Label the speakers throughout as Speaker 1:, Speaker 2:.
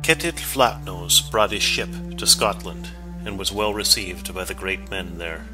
Speaker 1: Ketil Flatnose brought his ship to Scotland, and was well received by the great men there,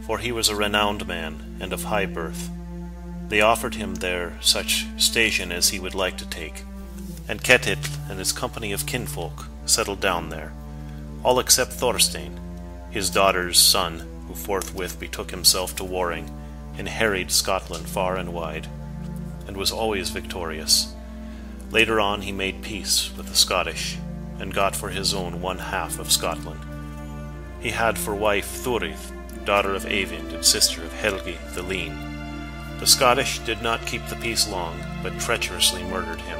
Speaker 1: for he was a renowned man, and of high birth. They offered him there such station as he would like to take, and Ketil and his company of kinfolk settled down there, all except Thorstein, his daughter's son, who forthwith betook himself to warring, and harried Scotland far and wide, and was always victorious. Later on he made peace with the Scottish, and got for his own 1/2 of Scotland. He had for wife Thorith, daughter of Eyvind and sister of Helgi the Lean. The Scottish did not keep the peace long, but treacherously murdered him.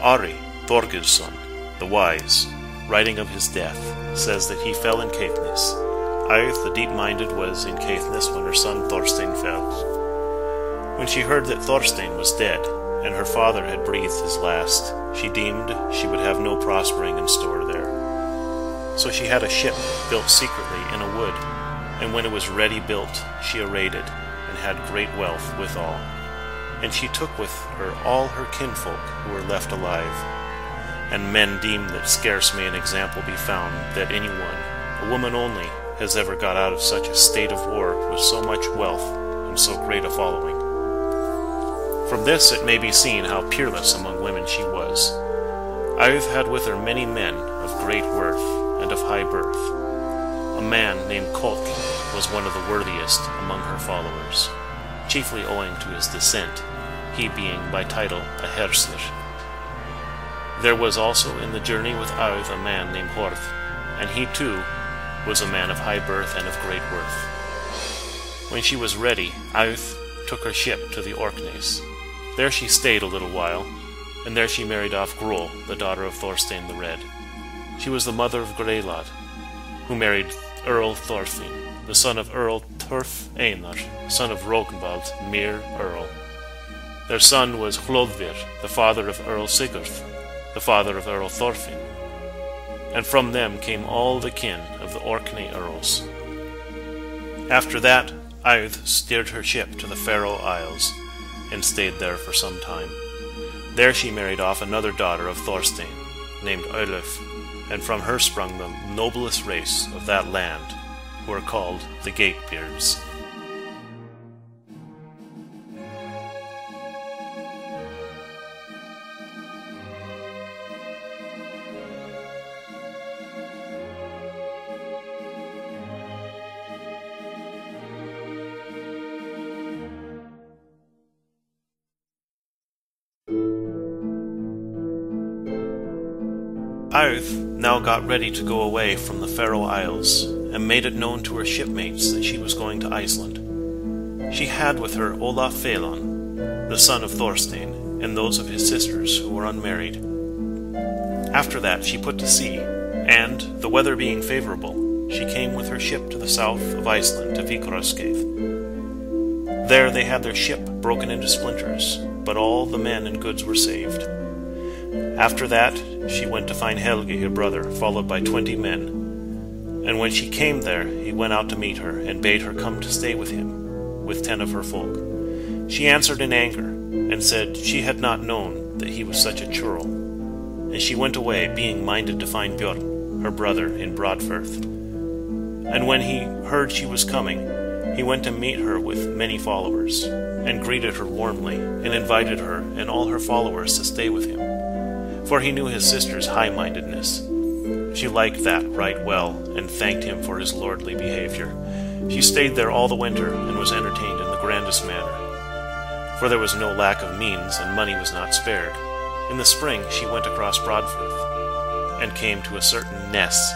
Speaker 1: Ari, Thorgilsson, the wise, writing of his death, says that he fell in Caithness. Auð the deep-minded was in Caithness when her son Thorstein fell. When she heard that Thorstein was dead, and her father had breathed his last, she deemed she would have no prospering in store there. So she had a ship built secretly in a wood, and when it was ready built, she arrayed it, and had great wealth withal. And she took with her all her kinfolk who were left alive. And men deem that scarce may an example be found that any one, a woman only, has ever got out of such a state of war with so much wealth and so great a following. From this it may be seen how peerless among women she was. Auð had with her many men of great worth and of high birth. A man named Kolk was one of the worthiest among her followers, chiefly owing to his descent, he being by title a Hersir. There was also in the journey with Auð a man named Horth, and he too was a man of high birth and of great worth. When she was ready, Auð took her ship to the Orkneys. There she stayed a little while, and there she married off Grol, the daughter of Thorstein the Red. She was the mother of Greylad, who married Earl Thorfinn, the son of Earl Turf Einar, son of Rognvald, Mir Earl. Their son was Hlodvir, the father of Earl Sigurd, the father of Earl Thorfinn. And from them came all the kin of the Orkney Earls. After that, Auð steered her ship to the Faroe Isles, and stayed there for some time. There she married off another daughter of Thorstein, named Olaf, and from her sprung the noblest race of that land, who are called the Gatebeards. Auð now got ready to go away from the Faroe Isles, and made it known to her shipmates that she was going to Iceland. She had with her Olaf Felon, the son of Thorstein, and those of his sisters who were unmarried. After that she put to sea, and, the weather being favorable, she came with her ship to the south of Iceland to Vikraskeið. There they had their ship broken into splinters, but all the men and goods were saved. After that she went to find Helgi, her brother, followed by 20 men. And when she came there, he went out to meet her, and bade her come to stay with him, with 10 of her folk. She answered in anger, and said she had not known that he was such a churl. And she went away, being minded to find Björn, her brother, in Broadfirth. And when he heard she was coming, he went to meet her with many followers, and greeted her warmly, and invited her and all her followers to stay with him, for he knew his sister's high-mindedness. She liked that right well, and thanked him for his lordly behavior. She stayed there all the winter, and was entertained in the grandest manner, for there was no lack of means, and money was not spared. In the spring she went across Broadfirth, and came to a certain Ness,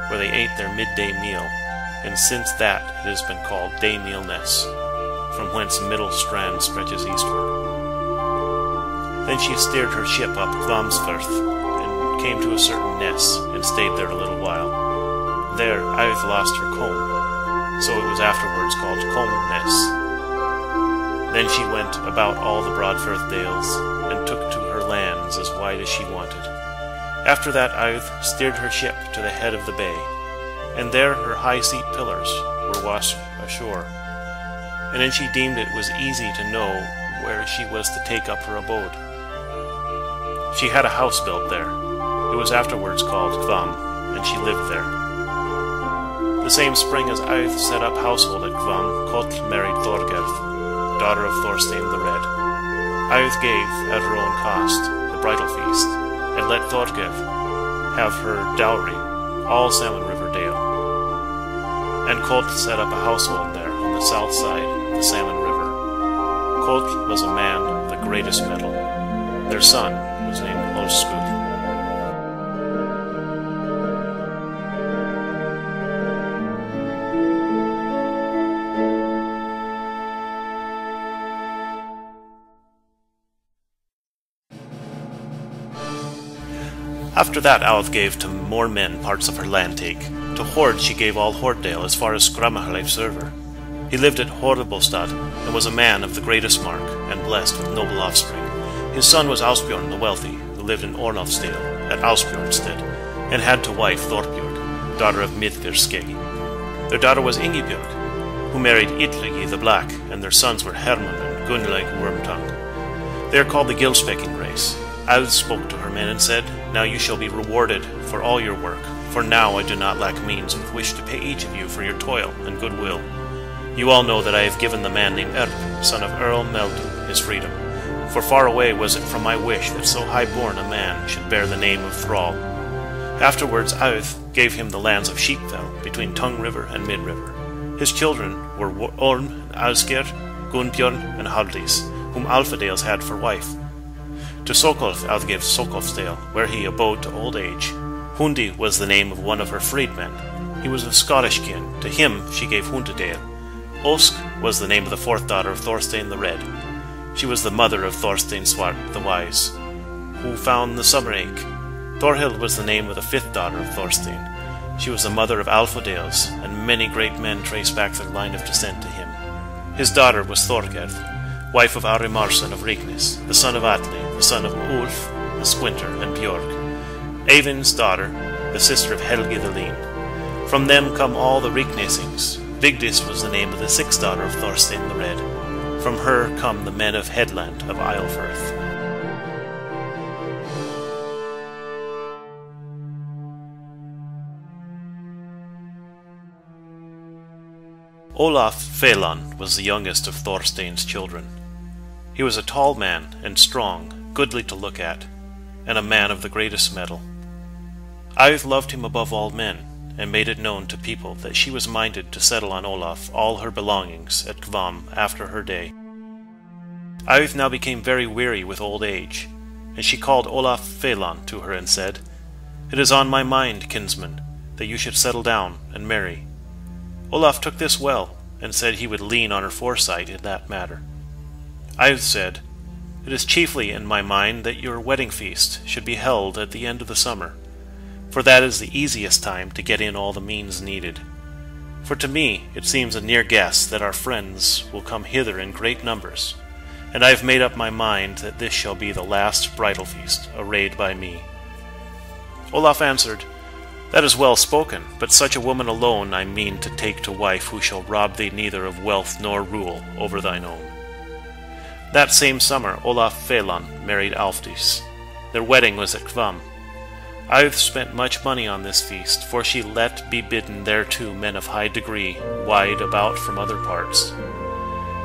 Speaker 1: where they ate their midday meal, and since that it has been called Daymeal Ness, from whence Middle Strand stretches eastward. Then she steered her ship up Klamsfirth, and came to a certain Ness, and stayed there a little while. There Auð lost her comb, so it was afterwards called Comb Ness. Then she went about all the Broadfirth dales, and took to her lands as wide as she wanted. After that Auð steered her ship to the head of the bay, and there her high-seat pillars were washed ashore. And then she deemed it was easy to know where she was to take up her abode. She had a house built there, It was afterwards called Kvam, and she lived there. The same spring as Auð set up household at Kvam, Kotl married Thorgerð, daughter of Thorstein the Red. Auð gave, at her own cost, the bridal feast, and let Thorgerð have her dowry, all Salmon River Dale. And Kotl set up a household there on the south side of the Salmon River. Kotl was a man of the greatest mettle. Their son was named Olskul. After that Auð gave to more men parts of her land take. To Hord she gave all Horddale as far as Skramahleif Server. He lived at Hordebostad, and was a man of the greatest mark, and blessed with noble offspring. His son was Ausbjorn the Wealthy, who lived in Ornolfsdale, at Ausbjornstead, and had to wife Thorbjörg, daughter of Midgirskegi. Their daughter was Ingibjörg, who married Illigi the Black, and their sons were Hermund and Gunnlaug Wormtongue. They are called the Gilspecking race. Auð spoke to her men and said, Now you shall be rewarded for all your work, for now I do not lack means with which to pay each of you for your toil and goodwill. You all know that I have given the man named Erp, son of Earl Meldon, his freedom. For far away was it from my wish that so high-born a man should bear the name of thrall. Afterwards Auð gave him the lands of Sheepfell, between Tongue River and Mid River. His children were Orm and Asgeir, Gunnbjörn and Haldis, whom Alfadales had for wife. To Sokolf Auð gave Sokolfsdale, where he abode to old age. Hundi was the name of one of her freedmen. He was of Scottish kin. To him she gave Hundadale. Osk was the name of the fourth daughter of Thorstein the Red. She was the mother of Thorstein Swart the Wise, who found the summer ache. Thorhild was the name of the fifth daughter of Thorstein. She was the mother of Alfadales, and many great men trace back their line of descent to him. His daughter was Thorgerð, wife of Arimarson of Rignis, the son of Atli, the son of Ulf, the Squinter, and Björg. Eyvind's daughter, the sister of Helgi the Lean. From them come all the Rignesings. Vigdis was the name of the sixth daughter of Thorstein the Red. From her come the men of Headland of Isleforth. Olaf Felon was the youngest of Thorstein's children. He was a tall man and strong, goodly to look at, and a man of the greatest mettle. Auð loved him above all men, and made it known to people that she was minded to settle on Olaf all her belongings at Kvam after her day. Auð now became very weary with old age, and she called Olaf Felon to her and said, It is on my mind, kinsman, that you should settle down and marry. Olaf took this well, and said he would lean on her foresight in that matter. Auð said, It is chiefly in my mind that your wedding feast should be held at the end of the summer, for that is the easiest time to get in all the means needed. For to me it seems a near guess that our friends will come hither in great numbers, and I have made up my mind that this shall be the last bridal feast arrayed by me. Olaf answered, That is well spoken, but such a woman alone I mean to take to wife who shall rob thee neither of wealth nor rule over thine own. That same summer Olaf Felon married Alfdis. Their wedding was at Kvam. Auð spent much money on this feast, for she let be bidden thereto men of high degree, wide about from other parts.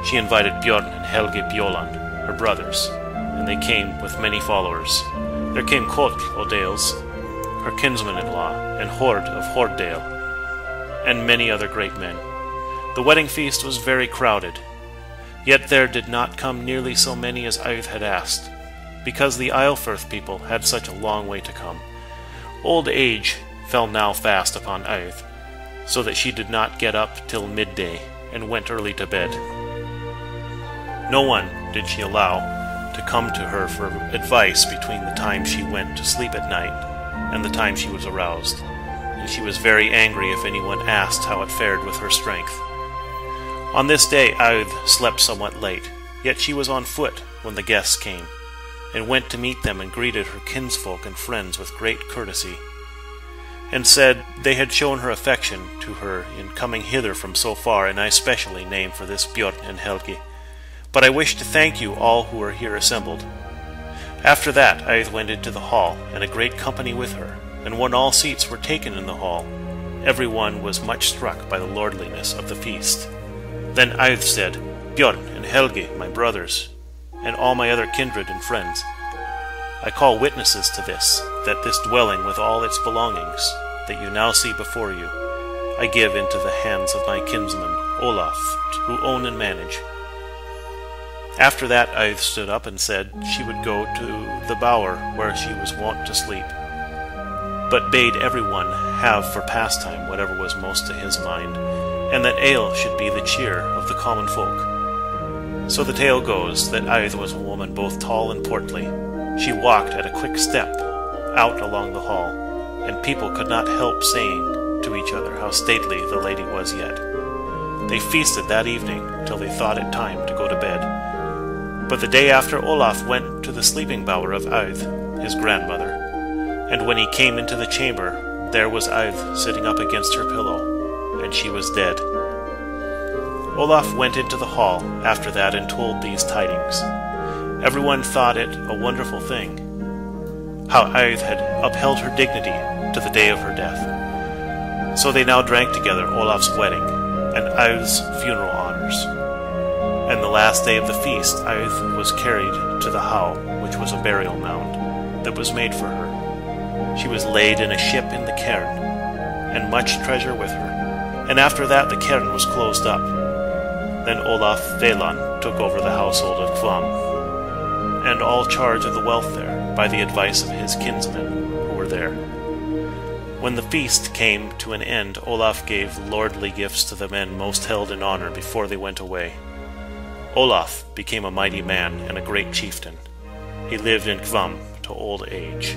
Speaker 1: She invited Bjorn and Helgi Bjoland, her brothers, and they came with many followers. There came Kotl O'Dales, her kinsman-in-law, and Hord of Horddale, and many other great men. The wedding feast was very crowded, yet there did not come nearly so many as Auð had asked, because the Isleforth people had such a long way to come. Old age fell now fast upon Auð, so that she did not get up till midday, and went early to bed. No one did she allow to come to her for advice between the time she went to sleep at night and the time she was aroused, and she was very angry if anyone asked how it fared with her strength. On this day Auð slept somewhat late, yet she was on foot when the guests came, and went to meet them and greeted her kinsfolk and friends with great courtesy, and said they had shown her affection to her in coming hither from so far, and I specially name for this Bjorn and Helgi. But I wish to thank you all who are here assembled. After that Auð went into the hall, and a great company with her, and when all seats were taken in the hall, every one was much struck by the lordliness of the feast. Then Auð said, Bjorn and Helgi, my brothers, and all my other kindred and friends, I call witnesses to this, that this dwelling with all its belongings, that you now see before you, I give into the hands of my kinsman Olaf, who own and manage. After that Auð stood up and said she would go to the bower where she was wont to sleep, but bade everyone have for pastime whatever was most to his mind, and that ale should be the cheer of the common folk. So the tale goes that Auð was a woman both tall and portly. She walked at a quick step out along the hall, and people could not help saying to each other how stately the lady was yet. They feasted that evening till they thought it time to go to bed. But the day after Olaf went to the sleeping bower of Auð, his grandmother, and when he came into the chamber, there was Auð sitting up against her pillow, and she was dead. Olaf went into the hall after that and told these tidings. Everyone thought it a wonderful thing, how Auð had upheld her dignity to the day of her death. So they now drank together Olaf's wedding, and Auð's funeral honors. And the last day of the feast Auð was carried to the How, which was a burial mound that was made for her. She was laid in a ship in the cairn, and much treasure with her. And after that the cairn was closed up. Then Olaf Velan took over the household of Kvam, and all charge of the wealth there, by the advice of his kinsmen who were there. When the feast came to an end, Olaf gave lordly gifts to the men most held in honor before they went away. Olaf became a mighty man and a great chieftain. He lived in Kvam to old age.